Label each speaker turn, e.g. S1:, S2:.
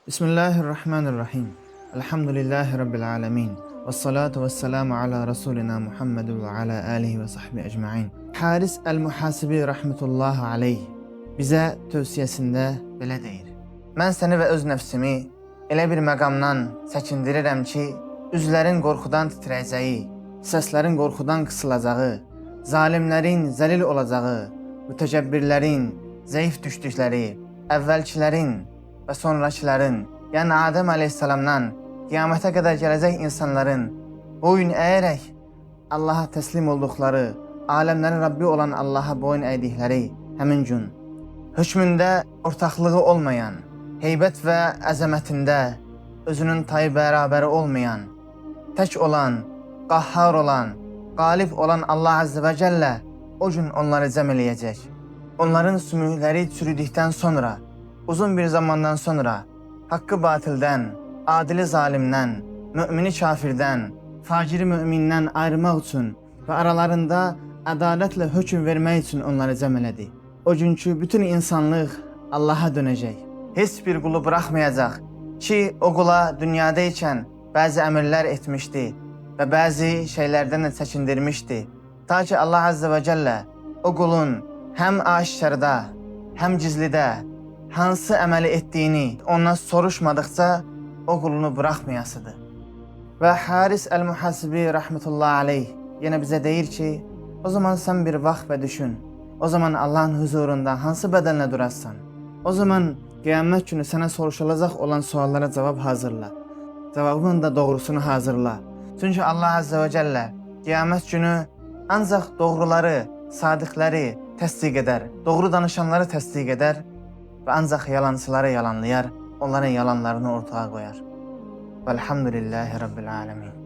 S1: Bismillahirrahmanirrahim. Elhamdülillahi Rabbil alemin. Vessalatu vesselamu ala Resulina Muhammedu ve ala alihi ve sahbihi ecma'in. Haris el-Muhasibi rahmetullahi aleyh bizə tövsiyəsində belə deyir. Mən səni və öz nəfsimi elə bir məqamdan çəkindirirəm ki, üzlərin qorxudan titrəyəcəyi, səslərin qorxudan qısılacağı, zalimlərin zəlil olacağı, mütəkəbbirlərin zəif düşdükləri, əvvəlkilərin və sonrakıların, yəni Adəm əleyhissalamdan qiyamətə qədər gələcək insanların boyun əyərək Allaha təslim olduqları, aləmlərin Rabbi olan Allaha boyun əydikləri həmin gün hökmündə ortaqlığı olmayan, heybət və əzəmətində özünün tayı bərabəri olmayan, tək olan, qahhar olan, qalib olan Allah Azze və Cəllə o gün onları cəm eləyəcək. Onların sümükləri çürüdükdən sonra, uzun bir zamandan sonra haqqı batildən, adili zalimdən, mümini kafirdən, faciri mümindən ayırmaq üçün və aralarında ədalətlə hökm vermək üçün onları cəm elədi. O günkü bütün insanlıq Allaha dönəcək. Heç bir qulu buraxmayacaq ki, o qula dünyadaykən bəzi əmrlər etmişdi və bəzi şeylərdən də çəkindirmişdi. Ta ki Allah Azze və Cəllə o qulun həm aşkarda, həm gizlidə hansı əməli etdiyini ondan soruşmadıqca o qulunu buraxmayasıdır. Və Haris el-Muhasibi rahmetullahi aleyh yenə bizə deyir ki, o zaman sən bir vaxt və düşün, o zaman Allahın huzurunda hansı bədənlə durarsan, o zaman qiyamət günü sənə soruşulacaq olan suallara cavab hazırla, cavabının da doğrusunu hazırla. Çünki Allah Azze və Cəllə qiyamət günü ancaq doğruları, sadiqləri təsdiq edər, doğru danışanları təsdiq edər və ancaq yalancıları yalanlayar, onların yalanlarını ortaya qoyar. Velhamdülillahi Rabbil alemin.